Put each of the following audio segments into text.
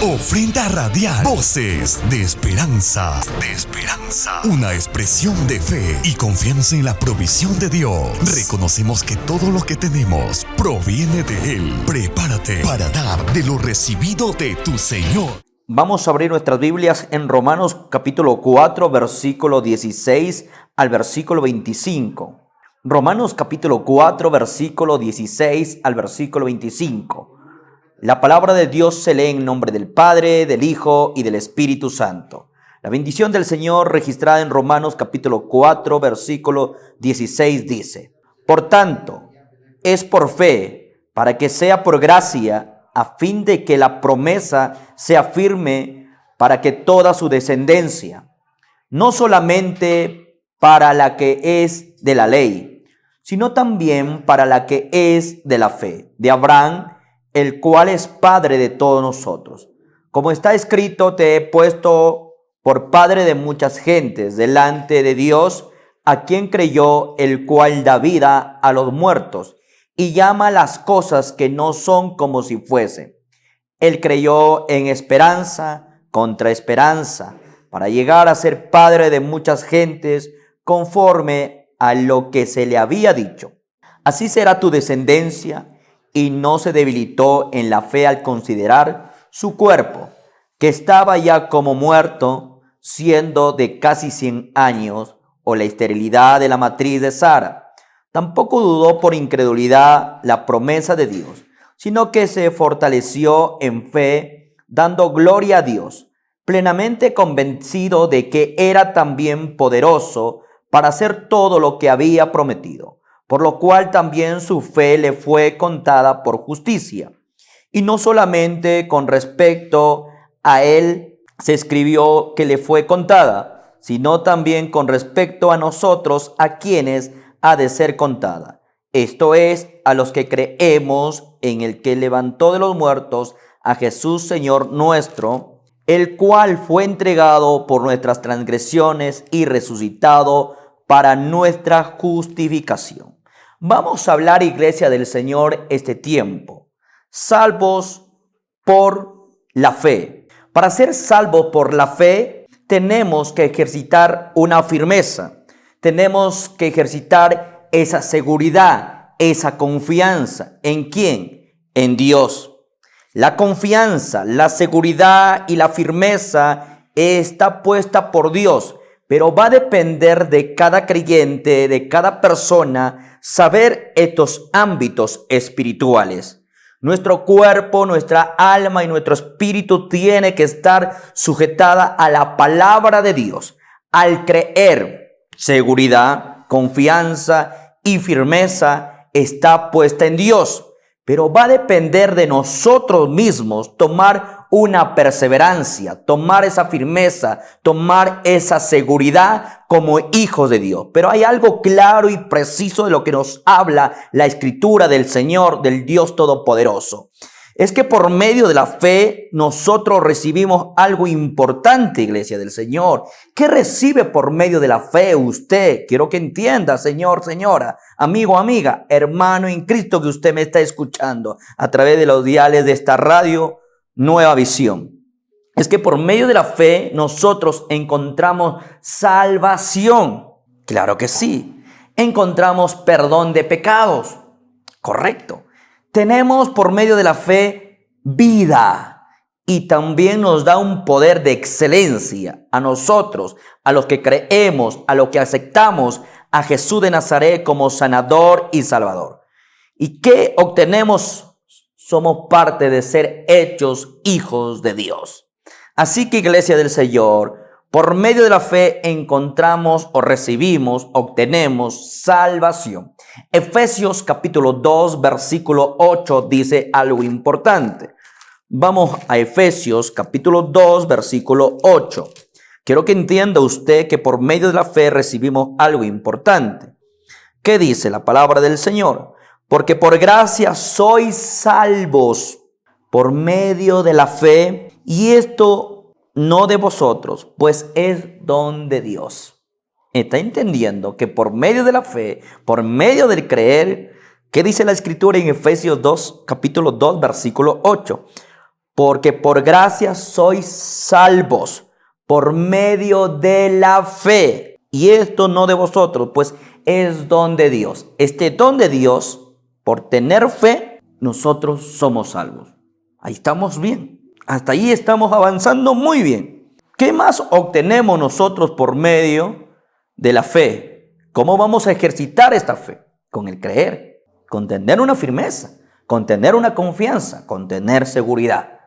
Ofrenda radial. Voces de esperanza. Una expresión de fe y confianza en la provisión de Dios. Reconocemos que todo lo que tenemos proviene de Él. Prepárate para dar de lo recibido de tu Señor. Vamos a abrir nuestras Biblias en Romanos capítulo 4, versículo 16 al versículo 25. Romanos capítulo 4, versículo 16 al versículo 25. La palabra de Dios se lee en nombre del Padre, del Hijo y del Espíritu Santo. La bendición del Señor registrada en Romanos capítulo 4, versículo 16 dice: Por tanto, es por fe, para que sea por gracia, a fin de que la promesa sea firme para que toda su descendencia, no solamente para la que es de la ley, sino también para la que es de la fe, de Abraham, el cual es Padre de todos nosotros. Como está escrito, te he puesto por Padre de muchas gentes delante de Dios, a quien creyó, el cual da vida a los muertos y llama las cosas que no son como si fuesen. Él creyó en esperanza contra esperanza, para llegar a ser Padre de muchas gentes, conforme a lo que se le había dicho: así será tu descendencia. Y no se debilitó en la fe al considerar su cuerpo, que estaba ya como muerto, siendo de casi 100 años, o la esterilidad de la matriz de Sara. Tampoco dudó por incredulidad la promesa de Dios, sino que se fortaleció en fe, dando gloria a Dios, plenamente convencido de que era también poderoso para hacer todo lo que había prometido. Por lo cual también su fe le fue contada por justicia. Y no solamente con respecto a él se escribió que le fue contada, sino también con respecto a nosotros, a quienes ha de ser contada. Esto es, a los que creemos en el que levantó de los muertos a Jesús Señor nuestro, el cual fue entregado por nuestras transgresiones y resucitado para nuestra justificación. Vamos a hablar, Iglesia del Señor, este tiempo. Salvos por la fe. Para ser salvos por la fe, tenemos que ejercitar una firmeza. Tenemos que ejercitar esa seguridad, esa confianza. ¿En quién? En Dios. La confianza, la seguridad y la firmeza está puesta por Dios. Pero va a depender de cada creyente, de cada persona, saber estos ámbitos espirituales. Nuestro cuerpo, nuestra alma y nuestro espíritu tiene que estar sujetada a la palabra de Dios. Al creer, seguridad, confianza y firmeza está puesta en Dios. Pero va a depender de nosotros mismos tomar una perseverancia, tomar esa firmeza, tomar esa seguridad como hijos de Dios. Pero hay algo claro y preciso de lo que nos habla la Escritura del Señor, del Dios Todopoderoso. Es que por medio de la fe nosotros recibimos algo importante, Iglesia del Señor. ¿Qué recibe por medio de la fe usted? Quiero que entienda, señor, señora, amigo, amiga, hermano en Cristo que usted me está escuchando a través de los diales de esta radio Nueva Visión. Es que por medio de la fe nosotros encontramos salvación. Claro que sí. Encontramos perdón de pecados. Correcto. Tenemos por medio de la fe vida, y también nos da un poder de excelencia a nosotros, a los que creemos, a los que aceptamos a Jesús de Nazaret como sanador y salvador. ¿Y qué obtenemos? Somos parte de ser hechos hijos de Dios. Así que, Iglesia del Señor, por medio de la fe encontramos o recibimos, obtenemos salvación. Efesios capítulo 2, versículo 8 dice algo importante. Vamos a Efesios capítulo 2, versículo 8. Quiero que entienda usted que por medio de la fe recibimos algo importante. ¿Qué dice la palabra del Señor? Porque por gracia sois salvos por medio de la fe, y esto no de vosotros, pues es don de Dios. Está entendiendo que por medio de la fe, por medio del creer, ¿qué dice la Escritura en Efesios 2, capítulo 2, versículo 8? porque por gracia sois salvos por medio de la fe. Y esto no de vosotros, pues es don de Dios. Este don de Dios, por tener fe, nosotros somos salvos. Ahí estamos bien. Hasta ahí estamos avanzando muy bien. ¿Qué más obtenemos nosotros por medio de la fe? ¿Cómo vamos a ejercitar esta fe? Con el creer, con tener una firmeza, con tener una confianza, con tener seguridad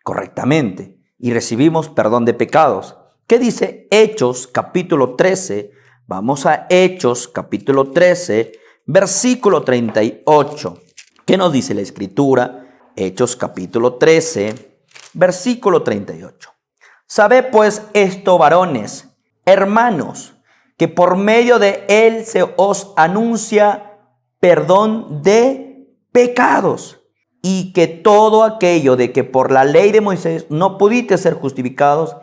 correctamente. Y recibimos perdón de pecados. ¿Qué dice Hechos capítulo 13? Vamos a Hechos capítulo 13, versículo 38. ¿Qué nos dice la Escritura? Hechos capítulo 13, versículo 38. Sabed pues esto, varones, hermanos, que por medio de él se os anuncia perdón de pecados, y que todo aquello de que por la ley de Moisés no pudiste ser justificados,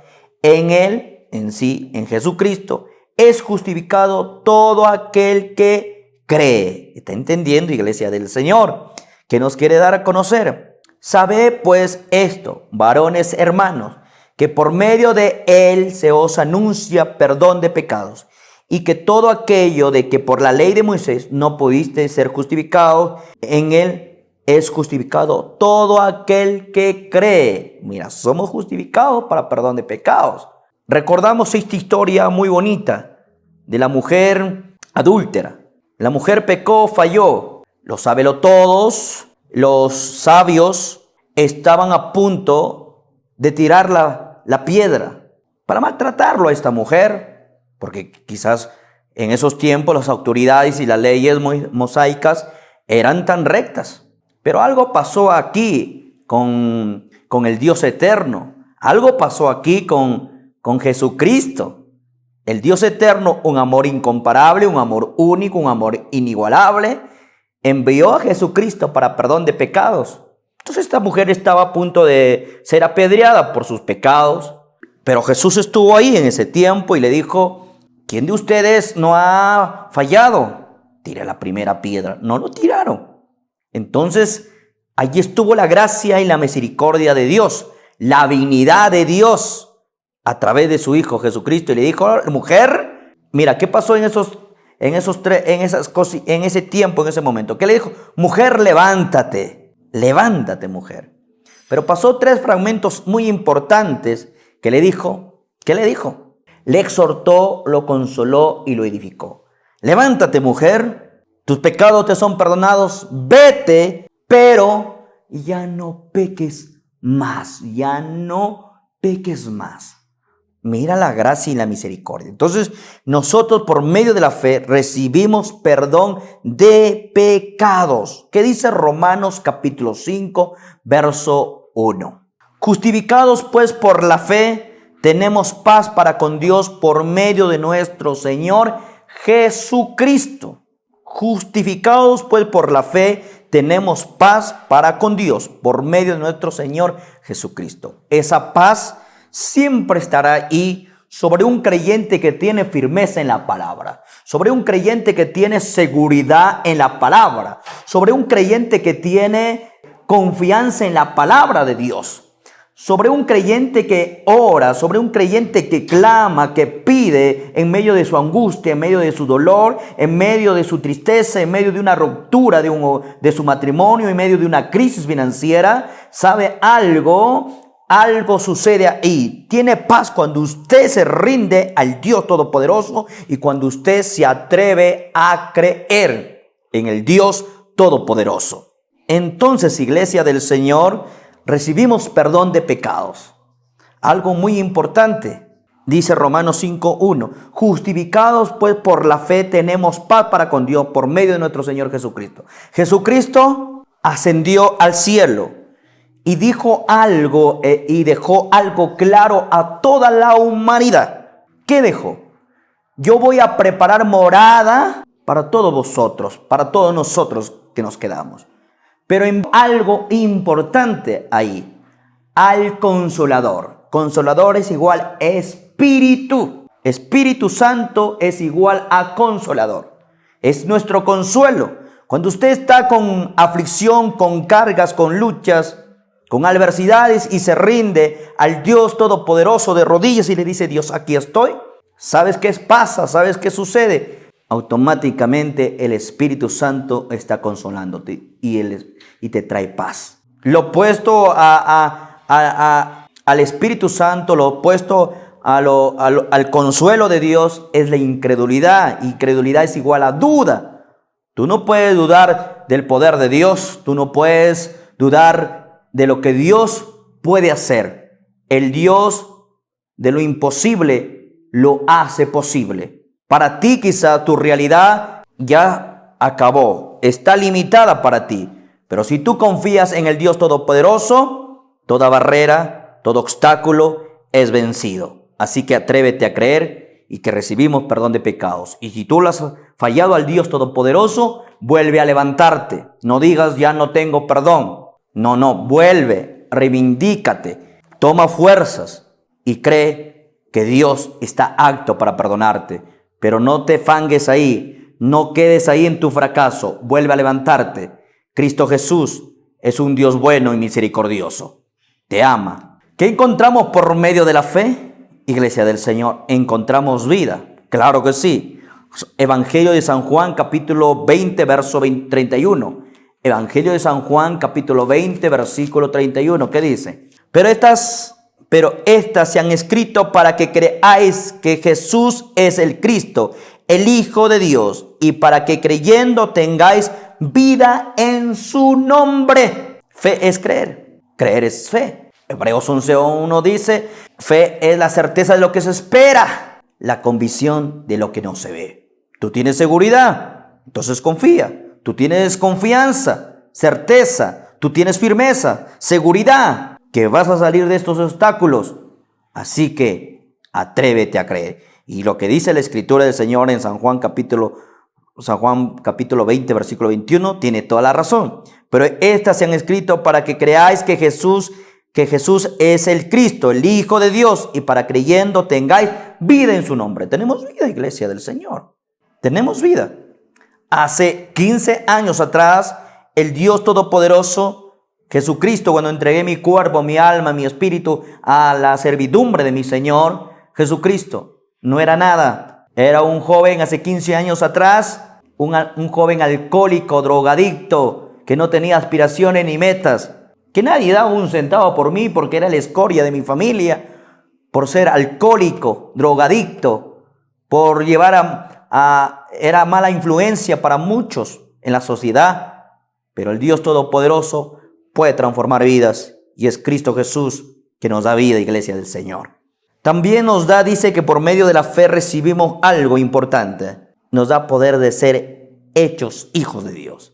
en él, en sí, en Jesucristo, es justificado todo aquel que cree. ¿Está entendiendo, iglesia del Señor? ¿Qué nos quiere dar a conocer? Sabed pues esto, varones hermanos, que por medio de él se os anuncia perdón de pecados, y que todo aquello de que por la ley de Moisés no pudiste ser justificados, en él es justificado todo aquel que cree. Mira, somos justificados para perdón de pecados. Recordamos esta historia muy bonita de la mujer adúltera. La mujer pecó, falló. Los sabelotodos, los sabios, estaban a punto de tirar la piedra para maltratarlo a esta mujer, porque quizás en esos tiempos las autoridades y las leyes mosaicas eran tan rectas. Pero algo pasó aquí con el Dios eterno. Algo pasó aquí con Jesucristo. El Dios eterno, un amor incomparable, un amor único, un amor inigualable, envió a Jesucristo para perdón de pecados. Entonces esta mujer estaba a punto de ser apedreada por sus pecados. Pero Jesús estuvo ahí en ese tiempo y le dijo: ¿quién de ustedes no ha fallado? Tire la primera piedra. No lo tiraron. Entonces, allí estuvo la gracia y la misericordia de Dios, la divinidad de Dios a través de su Hijo Jesucristo. Y le dijo: mujer, mira, ¿qué pasó en ese tiempo, en ese momento? ¿Qué le dijo? Mujer, levántate, mujer. Pero pasó 3 fragmentos muy importantes que le dijo. ¿Qué le dijo? Le exhortó, lo consoló y lo edificó. Levántate, mujer. Tus pecados te son perdonados, vete, pero ya no peques más, ya no peques más. Mira la gracia y la misericordia. Entonces, nosotros por medio de la fe recibimos perdón de pecados. ¿Qué dice Romanos capítulo 5, verso 1? Justificados pues por la fe, tenemos paz para con Dios por medio de nuestro Señor Jesucristo. Justificados pues por la fe, tenemos paz para con Dios por medio de nuestro Señor Jesucristo. Esa paz siempre estará ahí sobre un creyente que tiene firmeza en la palabra, sobre un creyente que tiene seguridad en la palabra, sobre un creyente que tiene confianza en la palabra de Dios, sobre un creyente que ora, sobre un creyente que clama, que pide en medio de su angustia, en medio de su dolor, en medio de su tristeza, en medio de una ruptura de su matrimonio, en medio de una crisis financiera. ¿Sabe algo? Algo sucede ahí. Tiene paz cuando usted se rinde al Dios Todopoderoso y cuando usted se atreve a creer en el Dios Todopoderoso. Entonces, iglesia del Señor, recibimos perdón de pecados. Algo muy importante, dice Romanos 5:1. Justificados pues por la fe tenemos paz para con Dios por medio de nuestro Señor Jesucristo. Jesucristo ascendió al cielo y dijo algo y dejó algo claro a toda la humanidad. ¿Qué dejó? Yo voy a preparar morada para todos vosotros, para todos nosotros que nos quedamos. Pero en algo importante ahí, al Consolador. Consolador es igual a Espíritu. Espíritu Santo es igual a Consolador. Es nuestro consuelo. Cuando usted está con aflicción, con cargas, con luchas, con adversidades y se rinde al Dios Todopoderoso de rodillas y le dice: Dios, aquí estoy. ¿Sabes qué pasa? ¿Sabes qué sucede? Automáticamente el Espíritu Santo está consolándote y te trae paz. Lo opuesto al Espíritu Santo, lo opuesto al consuelo de Dios es la incredulidad. Incredulidad es igual a duda. Tú no puedes dudar del poder de Dios. Tú no puedes dudar de lo que Dios puede hacer. El Dios de lo imposible lo hace posible. Para ti quizá tu realidad ya acabó, está limitada para ti. Pero si tú confías en el Dios Todopoderoso, toda barrera, todo obstáculo es vencido. Así que atrévete a creer y que recibimos perdón de pecados. Y si tú le has fallado al Dios Todopoderoso, vuelve a levantarte. No digas: ya no tengo perdón. No, vuelve, reivindícate, toma fuerzas y cree que Dios está apto para perdonarte. Pero no te fangues ahí, no quedes ahí en tu fracaso, vuelve a levantarte. Cristo Jesús es un Dios bueno y misericordioso. Te ama. ¿Qué encontramos por medio de la fe? Iglesia del Señor, encontramos vida. Claro que sí. Evangelio de San Juan, capítulo 20, verso 31. Evangelio de San Juan, capítulo 20, versículo 31. ¿Qué dice? Pero estas se han escrito para que creáis que Jesús es el Cristo, el Hijo de Dios, y para que creyendo tengáis vida en su nombre. Fe es creer, creer es fe. Hebreos 11:1 dice: fe es la certeza de lo que se espera, la convicción de lo que no se ve. Tú tienes seguridad, entonces confía. Tú tienes confianza, certeza, tú tienes firmeza, seguridad que vas a salir de estos obstáculos. Así que atrévete a creer. Y lo que dice la Escritura del Señor en San Juan capítulo 20, versículo 21, tiene toda la razón. Pero estas se han escrito para que creáis que Jesús es el Cristo, el Hijo de Dios, y para creyendo tengáis vida en su nombre. Tenemos vida, Iglesia del Señor. Tenemos vida. Hace 15 años atrás, el Dios Todopoderoso, Jesucristo, cuando entregué mi cuerpo, mi alma, mi espíritu a la servidumbre de mi Señor, Jesucristo no era nada. Era un joven hace 15 años atrás, un joven alcohólico, drogadicto, que no tenía aspiraciones ni metas, que nadie daba un centavo por mí porque era la escoria de mi familia, por ser alcohólico, drogadicto, por llevar era mala influencia para muchos en la sociedad. Pero el Dios Todopoderoso puede transformar vidas y es Cristo Jesús que nos da vida, Iglesia del Señor. También nos da, dice que por medio de la fe recibimos algo importante. Nos da poder de ser hechos hijos de Dios.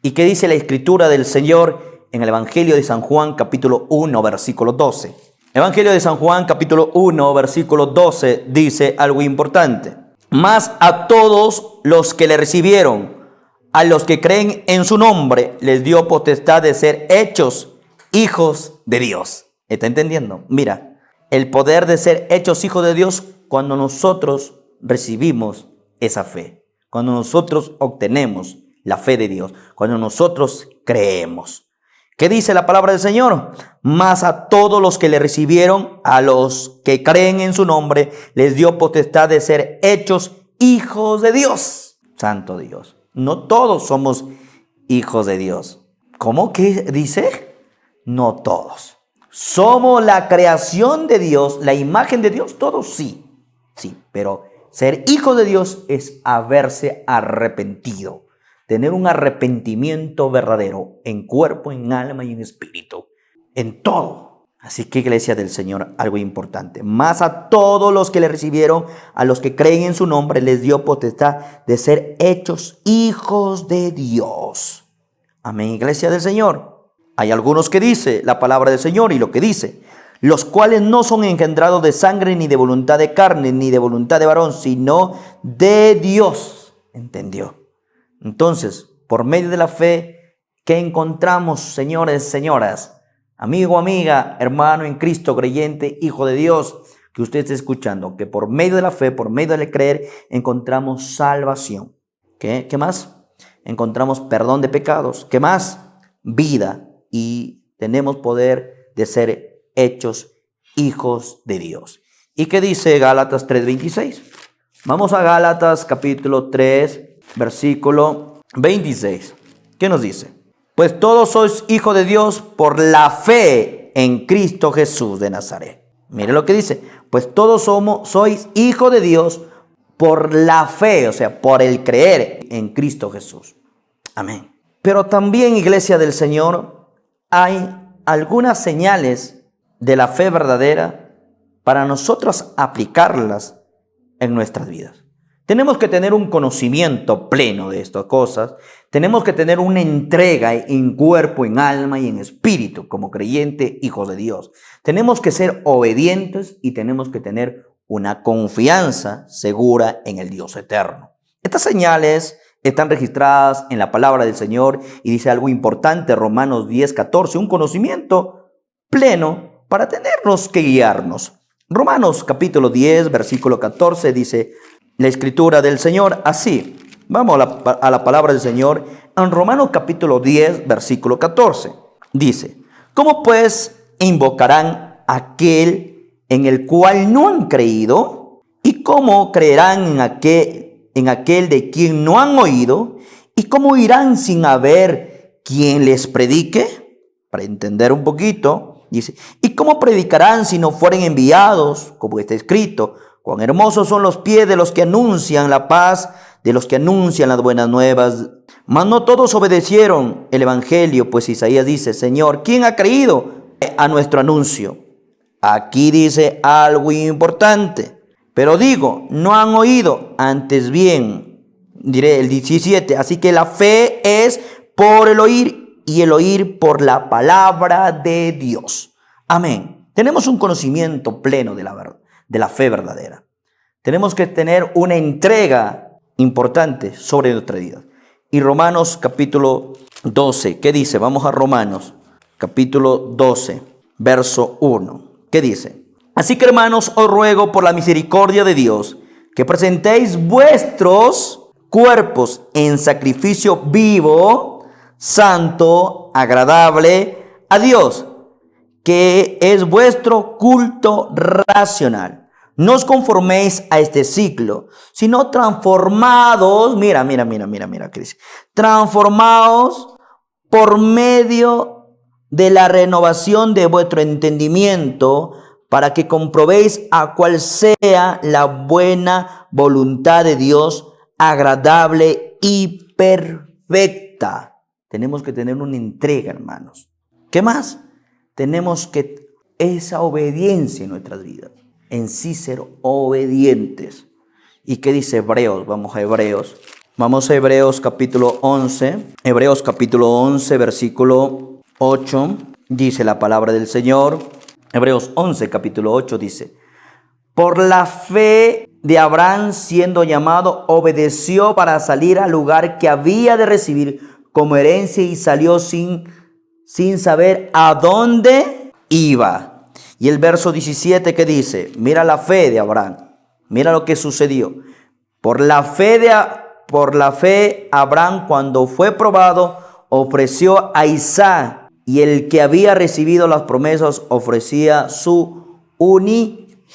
¿Y qué dice la Escritura del Señor en el Evangelio de San Juan, capítulo 1, versículo 12? Evangelio de San Juan, capítulo 1, versículo 12, dice algo importante. Mas a todos los que le recibieron, a los que creen en su nombre, les dio potestad de ser hechos hijos de Dios. ¿Está entendiendo? Mira, el poder de ser hechos hijos de Dios cuando nosotros recibimos esa fe, cuando nosotros obtenemos la fe de Dios, cuando nosotros creemos. ¿Qué dice la palabra del Señor? Mas a todos los que le recibieron, a los que creen en su nombre, les dio potestad de ser hechos hijos de Dios. Santo Dios. No todos somos hijos de Dios. ¿Cómo que dice? No todos. Somos la creación de Dios, la imagen de Dios, todos sí. Sí, pero ser hijo de Dios es haberse arrepentido. Tener un arrepentimiento verdadero en cuerpo, en alma y en espíritu. En todo. Así que, Iglesia del Señor, algo importante. Más a todos los que le recibieron, a los que creen en su nombre, les dio potestad de ser hechos hijos de Dios. Amén, Iglesia del Señor. Hay algunos que dice la palabra del Señor y lo que dice: los cuales no son engendrados de sangre, ni de voluntad de carne, ni de voluntad de varón, sino de Dios. ¿Entendió? Entonces, por medio de la fe, ¿qué encontramos, señores, señoras? Amigo, amiga, hermano en Cristo, creyente, hijo de Dios, que usted esté escuchando, que por medio de la fe, por medio del creer, encontramos salvación. ¿Qué más? Encontramos perdón de pecados. ¿Qué más? Vida. Y tenemos poder de ser hechos hijos de Dios. ¿Y qué dice Gálatas 3:26? Vamos a Gálatas capítulo 3, versículo 26. ¿Qué nos dice? Pues todos sois hijos de Dios por la fe en Cristo Jesús de Nazaret. Mire lo que dice. Pues todos sois hijos de Dios por la fe, o sea, por el creer en Cristo Jesús. Amén. Pero también, iglesia del Señor, hay algunas señales de la fe verdadera para nosotros aplicarlas en nuestras vidas. Tenemos que tener un conocimiento pleno de estas cosas. Tenemos que tener una entrega en cuerpo, en alma y en espíritu como creyentes, hijos de Dios. Tenemos que ser obedientes y tenemos que tener una confianza segura en el Dios eterno. Estas señales están registradas en la palabra del Señor y dice algo importante, Romanos 10:14, un conocimiento pleno para tenernos que guiarnos. Romanos capítulo 10, versículo 14 dice la escritura del Señor así. Vamos a la palabra del Señor en Romanos capítulo 10, versículo 14. Dice, ¿cómo pues invocarán a aquel en el cual no han creído? ¿Y cómo creerán en aquel de quien no han oído? ¿Y cómo irán sin haber quien les predique? Para entender un poquito, dice, ¿y cómo predicarán si no fueren enviados? Como está escrito, cuán hermosos son los pies de los que anuncian la paz, de los que anuncian las buenas nuevas. Mas no todos obedecieron el evangelio, pues Isaías dice, Señor, ¿quién ha creído a nuestro anuncio? Aquí dice algo importante. Pero digo, no han oído, antes bien, diré el 17, así que la fe es por el oír y el oír por la palabra de Dios. Amén. Tenemos un conocimiento pleno de la fe verdadera. Tenemos que tener una entrega importante sobre nuestra vida. Y Romanos capítulo 12, ¿qué dice? Vamos a Romanos capítulo 12, verso 1. ¿Qué dice? Así que, hermanos, os ruego por la misericordia de Dios que presentéis vuestros cuerpos en sacrificio vivo, santo, agradable a Dios, que es vuestro culto racional. No os conforméis a este siglo, sino transformados, mira, Cristo, transformados por medio de la renovación de vuestro entendimiento, para que comprobéis a cuál sea la buena voluntad de Dios, agradable y perfecta. Tenemos que tener una entrega, hermanos. ¿Qué más? Tenemos que esa obediencia en nuestras vidas, en sí ser obedientes. ¿Y qué dice Hebreos? Vamos a Hebreos capítulo 11. Hebreos capítulo 11, versículo 8. Dice la palabra del Señor. Hebreos 11, capítulo 8 dice, por la fe de Abraham, siendo llamado, obedeció para salir al lugar que había de recibir como herencia y salió sin saber a dónde iba. Y el verso 17 que dice, mira la fe de Abraham, mira lo que sucedió. Por la fe Abraham, cuando fue probado, ofreció a Isaac. Y el que había recibido las promesas ofrecía su unigénito.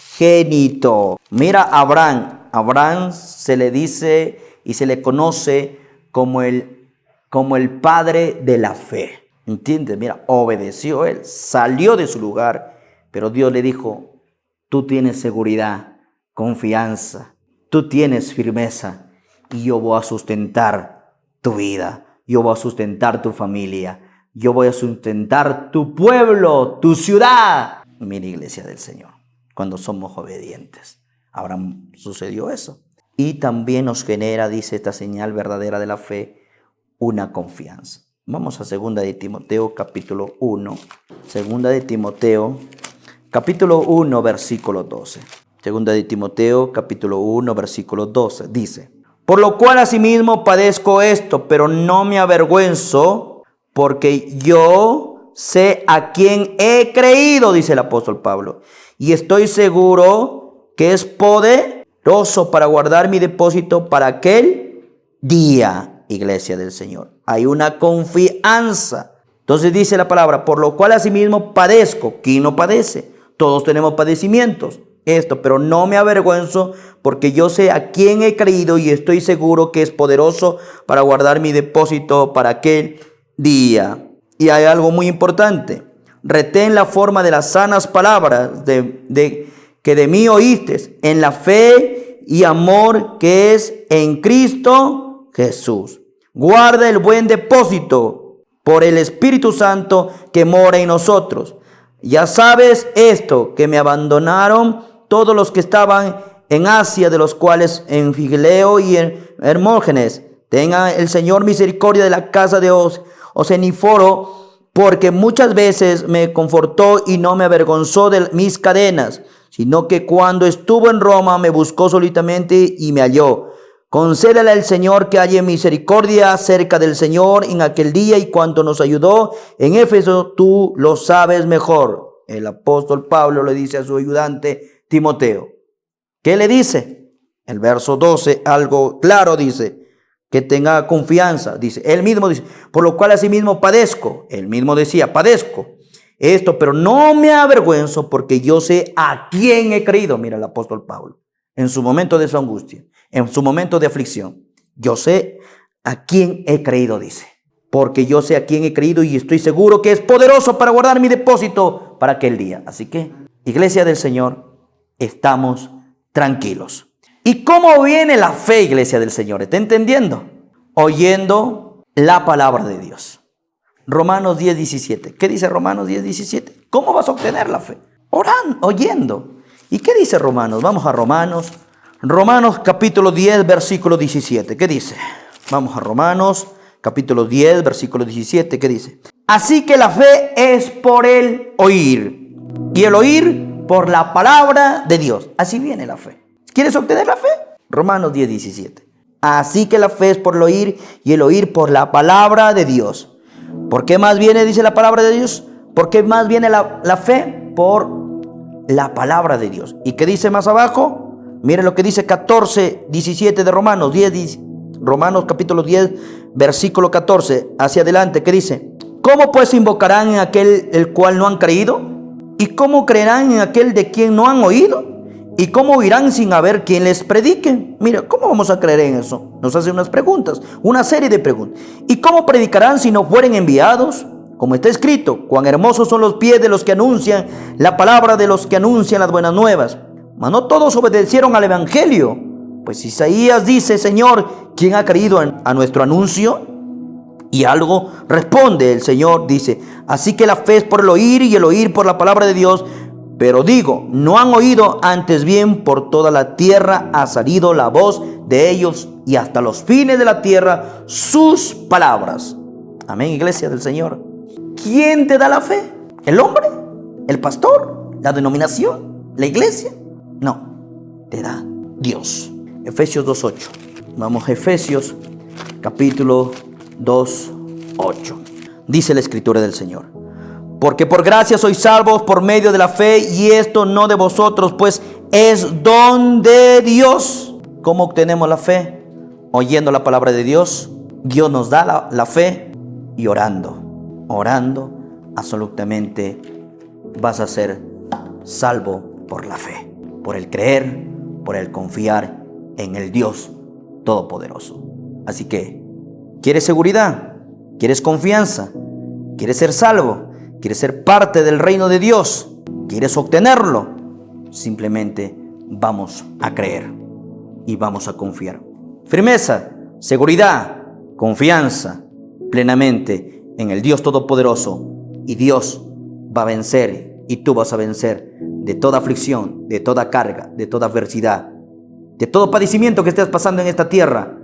Mira Abraham se le dice y se le conoce como el padre de la fe. ¿Entiendes? Mira, obedeció él, salió de su lugar, pero Dios le dijo, tú tienes seguridad, confianza, tú tienes firmeza y yo voy a sustentar tu vida, yo voy a sustentar tu familia. Yo voy a sustentar tu pueblo, tu ciudad. Mira, iglesia del Señor, cuando somos obedientes. Ahora sucedió eso. Y también nos genera, dice esta señal verdadera de la fe, una confianza. Vamos a 2 de Timoteo, capítulo 1. 2 de Timoteo, capítulo 1, versículo 12. 2 de Timoteo, capítulo 1, versículo 12. Dice, por lo cual asimismo padezco esto, pero no me avergüenzo, porque yo sé a quién he creído, dice el apóstol Pablo, y estoy seguro que es poderoso para guardar mi depósito para aquel día, iglesia del Señor. Hay una confianza. Entonces dice la palabra, por lo cual asimismo padezco. ¿Quién no padece? Todos tenemos padecimientos. Pero no me avergüenzo, porque yo sé a quién he creído y estoy seguro que es poderoso para guardar mi depósito para aquel día. Y hay algo muy importante. Retén la forma de las sanas palabras que de mí oíste, en la fe y amor que es en Cristo Jesús. Guarda el buen depósito por el Espíritu Santo que mora en nosotros. Ya sabes esto, que me abandonaron todos los que estaban en Asia, de los cuales en Figileo y en Hermógenes. Tenga el Señor misericordia de la casa de Oceníforo, porque muchas veces me confortó y no me avergonzó de mis cadenas, sino que cuando estuvo en Roma me buscó solitamente y me halló. Concédale al Señor que haya misericordia acerca del Señor en aquel día, y cuanto nos ayudó en Éfeso, tú lo sabes mejor. El apóstol Pablo le dice a su ayudante Timoteo. ¿Qué le dice? El verso 12, algo claro dice, que tenga confianza. Dice, él mismo dice, por lo cual asimismo padezco. Él mismo decía, padezco pero no me avergüenzo, porque yo sé a quién he creído. Mira el apóstol Pablo, en su momento de su angustia, en su momento de aflicción. Yo sé a quién he creído, dice. Porque yo sé a quién he creído y estoy seguro que es poderoso para guardar mi depósito para aquel día. Así que, iglesia del Señor, estamos tranquilos. ¿Y cómo viene la fe, iglesia del Señor? ¿Está entendiendo? Oyendo la palabra de Dios. Romanos 10:17. ¿Qué dice Romanos 10:17? ¿Cómo vas a obtener la fe? Orando, oyendo. ¿Y qué dice Romanos? Vamos a Romanos. Romanos capítulo 10, versículo 17. ¿Qué dice? Vamos a Romanos capítulo 10, versículo 17. ¿Qué dice? Así que la fe es por el oír, y el oír por la palabra de Dios. Así viene la fe. ¿Quieres obtener la fe? Romanos 10:17. Así que la fe es por el oír, y el oír por la palabra de Dios. ¿Por qué más viene, dice la palabra de Dios? ¿Por qué más viene la fe? Por la palabra de Dios. ¿Y qué dice más abajo? Miren lo que dice 14:17 de Romanos 10. Romanos capítulo 10, versículo 14. Hacia adelante, ¿qué dice? ¿Cómo pues invocarán en aquel el cual no han creído? ¿Y cómo creerán en aquel de quien no han oído? ¿Y cómo oirán sin haber quien les predique? Mira, ¿cómo vamos a creer en eso? Nos hace unas preguntas, una serie de preguntas. ¿Y cómo predicarán si no fueren enviados? Como está escrito, cuán hermosos son los pies de los que anuncian la palabra, de los que anuncian las buenas nuevas. Mas no todos obedecieron al evangelio. Pues Isaías dice, Señor, ¿quién ha creído a nuestro anuncio? Y algo responde el Señor, dice, así que la fe es por el oír, y el oír por la palabra de Dios. Pero digo, no han oído, antes bien por toda la tierra ha salido la voz de ellos, y hasta los fines de la tierra sus palabras. Amén, iglesia del Señor. ¿Quién te da la fe? ¿El hombre? ¿El pastor? ¿La denominación? ¿La iglesia? No, te da Dios. Efesios 2:8. Vamos a Efesios capítulo 2:8. Dice la escritura del Señor. Porque por gracia sois salvos por medio de la fe, y esto no de vosotros, pues es don de Dios. ¿Cómo obtenemos la fe? Oyendo la palabra de Dios. Dios nos da la fe y orando. Orando, absolutamente vas a ser salvo por la fe, por el creer, por el confiar en el Dios Todopoderoso. Así que, ¿quieres seguridad? ¿Quieres confianza? ¿Quieres ser salvo? ¿Quieres ser parte del reino de Dios? ¿Quieres obtenerlo? Simplemente vamos a creer y vamos a confiar. Firmeza, seguridad, confianza plenamente en el Dios Todopoderoso, y Dios va a vencer, y tú vas a vencer de toda aflicción, de toda carga, de toda adversidad, de todo padecimiento que estés pasando en esta tierra.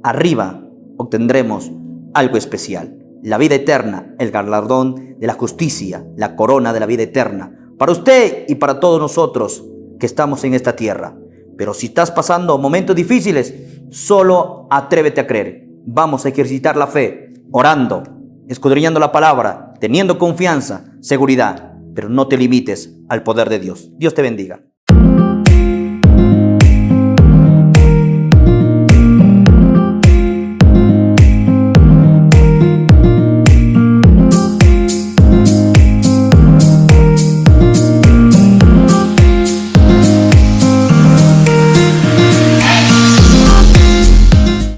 Arriba obtendremos algo especial. La vida eterna, el galardón de la justicia, la corona de la vida eterna, para usted y para todos nosotros que estamos en esta tierra. Pero si estás pasando momentos difíciles, solo atrévete a creer. Vamos a ejercitar la fe, orando, escudriñando la palabra, teniendo confianza, seguridad, pero no te limites al poder de Dios. Dios te bendiga.